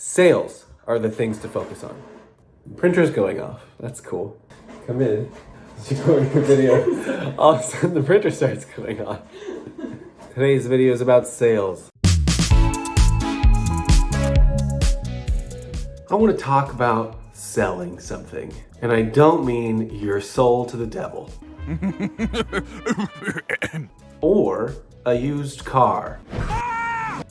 Sales are the things to focus on. Printer's going off. That's cool. Come in. As you go in your video, all of a sudden the printer starts going on. Today's video is about sales. I want to talk about selling something. And I don't mean your soul to the devil. Or a used car.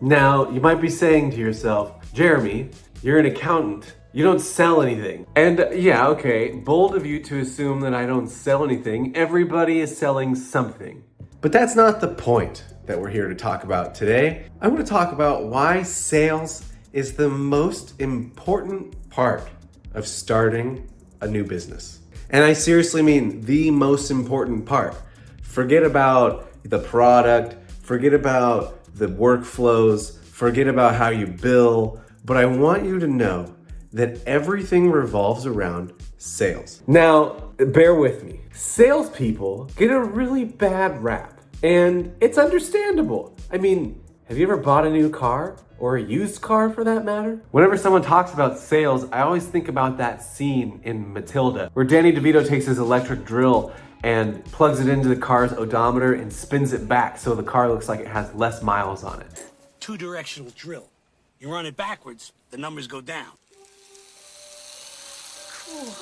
Now, you might be saying to yourself, Jeremy, you're an accountant. You don't sell anything. And yeah, okay, bold of you to assume that I don't sell anything. Everybody is selling something. But that's not the point that we're here to talk about today. I want to talk about why sales is the most important part of starting a new business. And I seriously mean the most important part. Forget about the product, forget about the workflows, forget about how you bill, but I want you to know that everything revolves around sales. Now, bear with me. Salespeople get a really bad rap, and it's understandable. I mean, have you ever bought a new car? Or a used car for that matter? Whenever someone talks about sales, I always think about that scene in Matilda, where Danny DeVito takes his electric drill and plugs it into the car's odometer and spins it back so the car looks like it has less miles on it. Two-directional drill. You run it backwards, the numbers go down. Cool.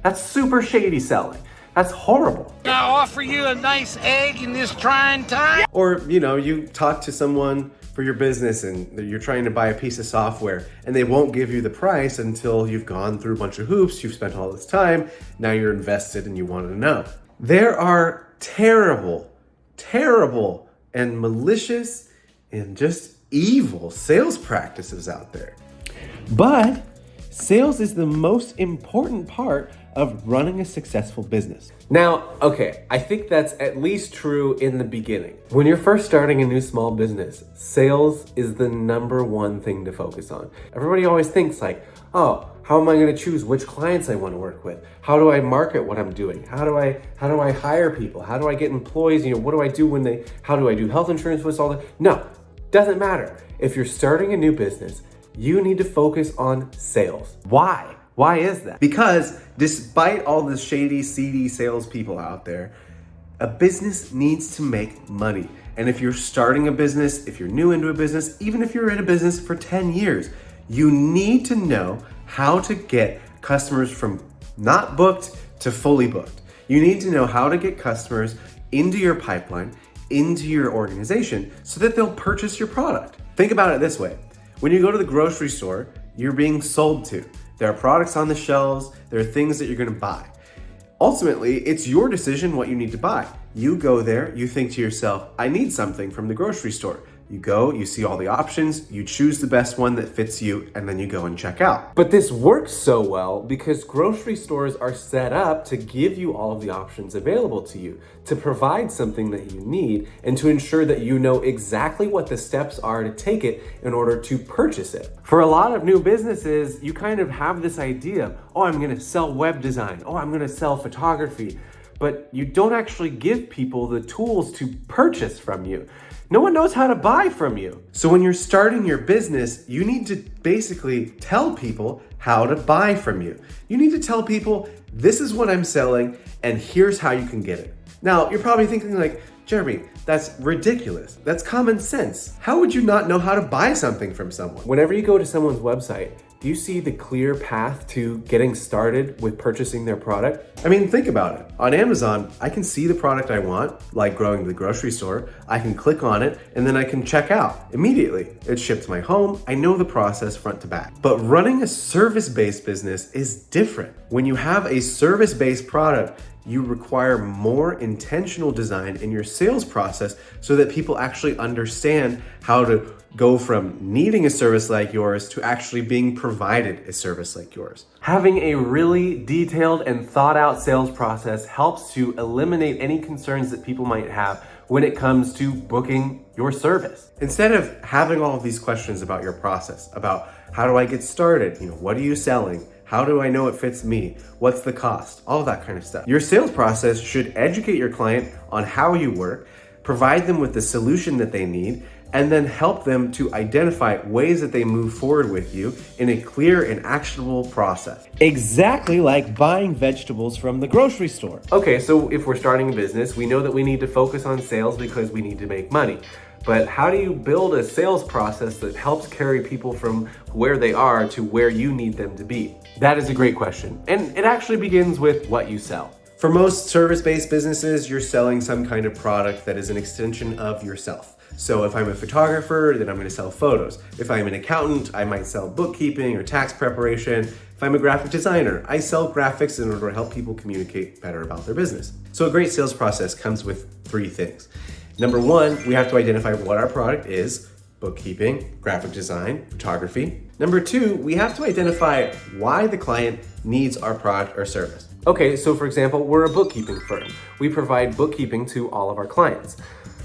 That's super shady selling. That's horrible. I'll offer you a nice egg in this trying time. Or, you talk to someone for your business and you're trying to buy a piece of software and they won't give you the price until you've gone through a bunch of hoops, you've spent all this time, now you're invested and you want to know. There are terrible, and malicious and just evil sales practices out there. But sales is the most important part of running a successful business. Now, okay, I think that's at least true in the beginning. When you're first starting a new small business, sales is the number one thing to focus on. Everybody always thinks like, oh, how am I gonna choose which clients I wanna work with? How do I market what I'm doing? How do I hire people? How do I get employees? What do I do how do I do health insurance with all that? No, doesn't matter. If you're starting a new business, you need to focus on sales. Why? Why is that? Because despite all the shady, seedy salespeople out there, a business needs to make money. And if you're starting a business, if you're new into a business, even if you're in a business for 10 years, you need to know how to get customers from not booked to fully booked. You need to know how to get customers into your pipeline, into your organization, so that they'll purchase your product. Think about it this way. When you go to the grocery store, you're being sold to. There are products on the shelves, there are things that you're gonna buy. Ultimately, it's your decision what you need to buy. You go there, you think to yourself, I need something from the grocery store. You go, you see all the options, you choose the best one that fits you, and then you go and check out. But this works so well because grocery stores are set up to give you all of the options available to you, to provide something that you need, and to ensure that you know exactly what the steps are to take it in order to purchase it. For a lot of new businesses, you kind of have this idea, oh, I'm gonna sell web design, oh, I'm gonna sell photography, but you don't actually give people the tools to purchase from you. No one knows how to buy from you. So when you're starting your business, you need to basically tell people how to buy from you. You need to tell people, this is what I'm selling and here's how you can get it. Now, you're probably thinking like, Jeremy, that's ridiculous. That's common sense. How would you not know how to buy something from someone? Whenever you go to someone's website, do you see the clear path to getting started with purchasing their product? I mean, think about it. On Amazon, I can see the product I want, like going to the grocery store. I can click on it and then I can check out immediately. It's shipped to my home. I know the process front to back. But running a service-based business is different. When you have a service-based product, you require more intentional design in your sales process so that people actually understand how to go from needing a service like yours to actually being provided a service like yours. Having a really detailed and thought out sales process helps to eliminate any concerns that people might have when it comes to booking your service. Instead of having all of these questions about your process, about how do I get started? What are you selling? How do I know it fits me? What's the cost? All of that kind of stuff. Your sales process should educate your client on how you work, provide them with the solution that they need, and then help them to identify ways that they move forward with you in a clear and actionable process. Exactly like buying vegetables from the grocery store. Okay, so if we're starting a business, we know that we need to focus on sales because we need to make money. But how do you build a sales process that helps carry people from where they are to where you need them to be? That is a great question. And it actually begins with what you sell. For most service-based businesses, you're selling some kind of product that is an extension of yourself. So if I'm a photographer, then I'm going to sell photos. If I'm an accountant, I might sell bookkeeping or tax preparation. If I'm a graphic designer, I sell graphics in order to help people communicate better about their business. So a great sales process comes with 3 things. Number 1, we have to identify what our product is: bookkeeping, graphic design, photography. Number 2, we have to identify why the client needs our product or service. Okay, so for example, we're a bookkeeping firm. We provide bookkeeping to all of our clients.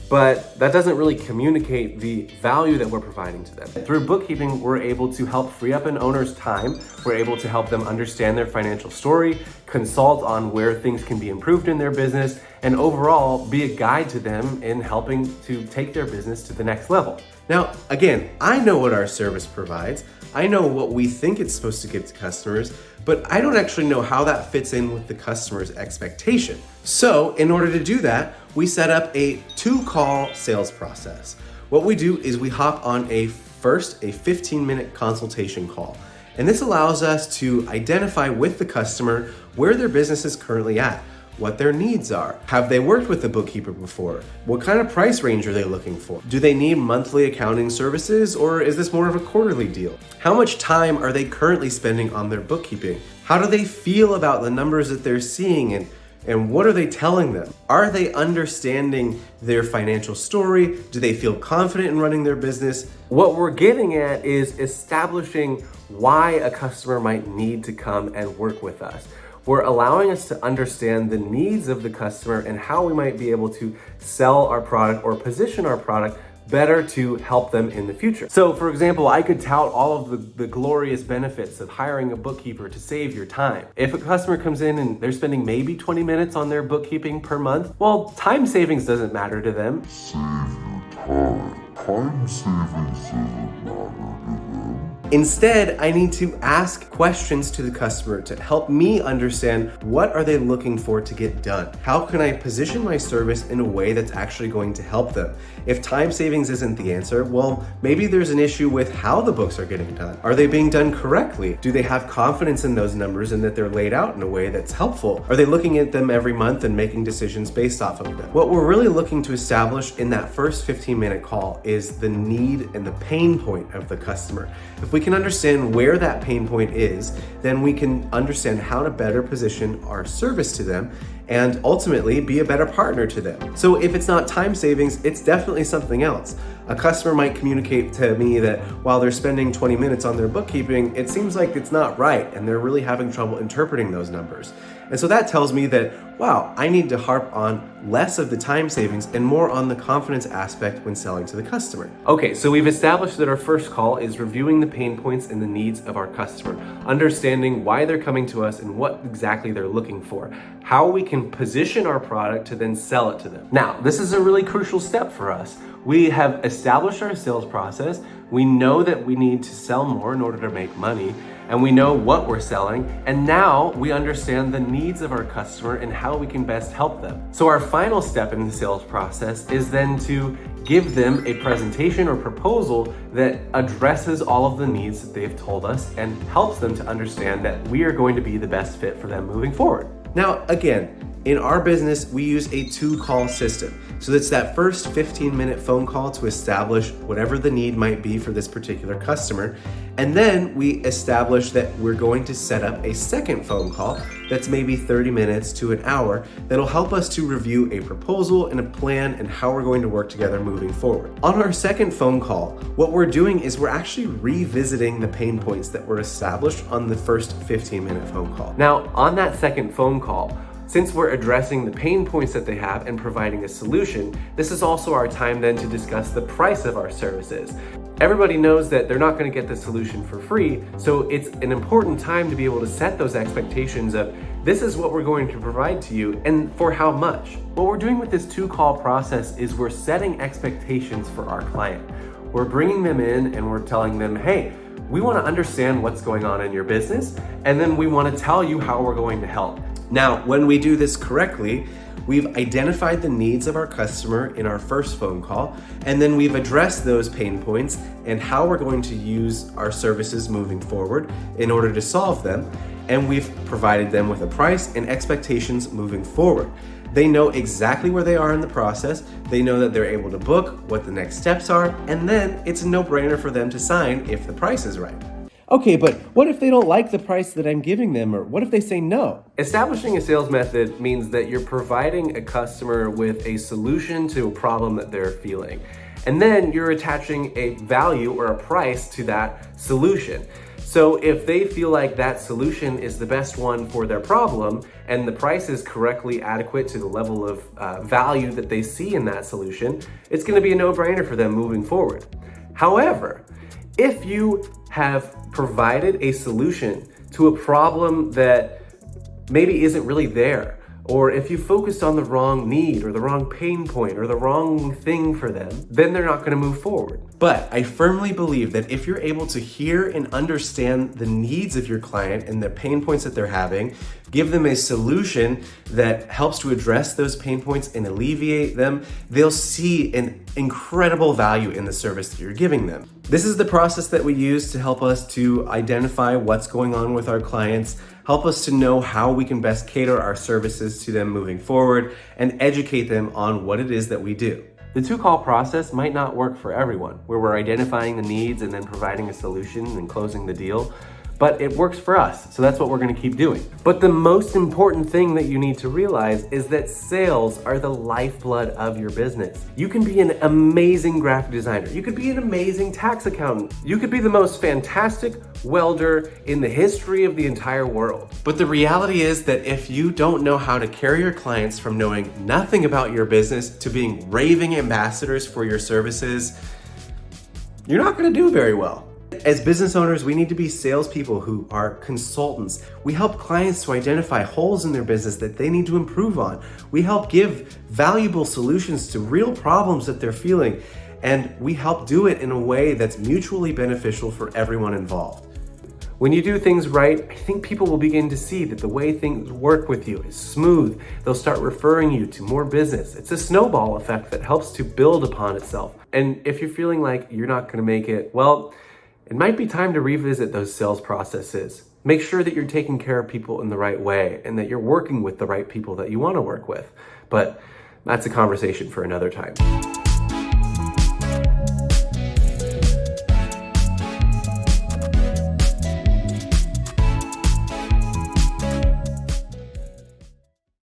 But that doesn't really communicate the value that we're providing to them. Through bookkeeping, we're able to help free up an owner's time. We're able to help them understand their financial story, consult on where things can be improved in their business, and overall be a guide to them in helping to take their business to the next level. Now, again, I know what our service provides. I know what we think it's supposed to give to customers, but I don't actually know how that fits in with the customer's expectation. So in order to do that, we set up a 2-call sales process. What we do is we hop on a 15-minute consultation call. And this allows us to identify with the customer where their business is currently at, what their needs are. Have they worked with a bookkeeper before? What kind of price range are they looking for? Do they need monthly accounting services, or is this more of a quarterly deal? How much time are they currently spending on their bookkeeping? How do they feel about the numbers that they're seeing, and what are they telling them? Are they understanding their financial story? Do they feel confident in running their business? What we're getting at is establishing why a customer might need to come and work with us. We're allowing us to understand the needs of the customer and how we might be able to sell our product or position our product better to help them in the future. So for example, I could tout all of the glorious benefits of hiring a bookkeeper to save your time. If a customer comes in and they're spending maybe 20 minutes on their bookkeeping per month, well, time savings doesn't matter to them. Save your time. Time savings doesn't matter to them. Instead, I need to ask questions to the customer to help me understand what are they looking for to get done. How can I position my service in a way that's actually going to help them? If time savings isn't the answer, well, maybe there's an issue with how the books are getting done. Are they being done correctly? Do they have confidence in those numbers and that they're laid out in a way that's helpful? Are they looking at them every month and making decisions based off of them? What we're really looking to establish in that first 15-minute call is the need and the pain point of the customer. If we can understand where that pain point is, then we can understand how to better position our service to them and ultimately be a better partner to them. So if it's not time savings, it's definitely something else. A customer might communicate to me that while they're spending 20 minutes on their bookkeeping, it seems like it's not right and they're really having trouble interpreting those numbers. And so that tells me that, wow, I need to harp on less of the time savings and more on the confidence aspect when selling to the customer. Okay, so we've established that our first call is reviewing the pain points and the needs of our customer, understanding why they're coming to us and what exactly they're looking for, how we can position our product to then sell it to them. Now, this is a really crucial step for us. We have established our sales process. We know that we need to sell more in order to make money, and we know what we're selling, and now we understand the needs of our customer and how we can best help them. So our final step in the sales process is then to give them a presentation or proposal that addresses all of the needs that they've told us and helps them to understand that we are going to be the best fit for them moving forward. Now, again, in our business, we use a 2-call system. So it's that first 15-minute phone call to establish whatever the need might be for this particular customer. And then we establish that we're going to set up a second phone call that's maybe 30 minutes to an hour that'll help us to review a proposal and a plan and how we're going to work together moving forward. On our second phone call, what we're doing is we're actually revisiting the pain points that were established on the first 15-minute phone call. Now, on that second phone call, since we're addressing the pain points that they have and providing a solution, this is also our time then to discuss the price of our services. Everybody knows that they're not going to get the solution for free, so it's an important time to be able to set those expectations of this is what we're going to provide to you and for how much. What we're doing with this 2-call process is we're setting expectations for our client. We're bringing them in and we're telling them, hey, we want to understand what's going on in your business, and then we want to tell you how we're going to help. Now, when we do this correctly, we've identified the needs of our customer in our first phone call, and then we've addressed those pain points and how we're going to use our services moving forward in order to solve them, and we've provided them with a price and expectations moving forward. They know exactly where they are in the process, they know that they're able to book, what the next steps are, and then it's a no-brainer for them to sign if the price is right. Okay, but what if they don't like the price that I'm giving them, or what if they say no? Establishing a sales method means that you're providing a customer with a solution to a problem that they're feeling. And then you're attaching a value or a price to that solution. So if they feel like that solution is the best one for their problem and the price is correctly adequate to the level of value that they see in that solution, it's going to be a no-brainer for them moving forward. However, if you have provided a solution to a problem that maybe isn't really there, or if you focused on the wrong need or the wrong pain point or the wrong thing for them, then they're not going to move forward. But I firmly believe that if you're able to hear and understand the needs of your client and the pain points that they're having, give them a solution that helps to address those pain points and alleviate them, they'll see an incredible value in the service that you're giving them. This is the process that we use to help us to identify what's going on with our clients, help us to know how we can best cater our services to them moving forward, and educate them on what it is that we do. The 2-call process might not work for everyone, where we're identifying the needs and then providing a solution and closing the deal, but it works for us, so that's what we're going to keep doing. But the most important thing that you need to realize is that sales are the lifeblood of your business. You can be an amazing graphic designer. You could be an amazing tax accountant. You could be the most fantastic welder in the history of the entire world. But the reality is that if you don't know how to carry your clients from knowing nothing about your business to being raving ambassadors for your services, you're not going to do very well. As business owners, we need to be salespeople who are consultants. We help clients to identify holes in their business that they need to improve on. We help give valuable solutions to real problems that they're feeling, and we help do it in a way that's mutually beneficial for everyone involved. When you do things right, I think people will begin to see that the way things work with you is smooth. They'll start referring you to more business. It's a snowball effect that helps to build upon itself. And if you're feeling like you're not going to make it, well, it might be time to revisit those sales processes. Make sure that you're taking care of people in the right way and that you're working with the right people that you want to work with. But that's a conversation for another time.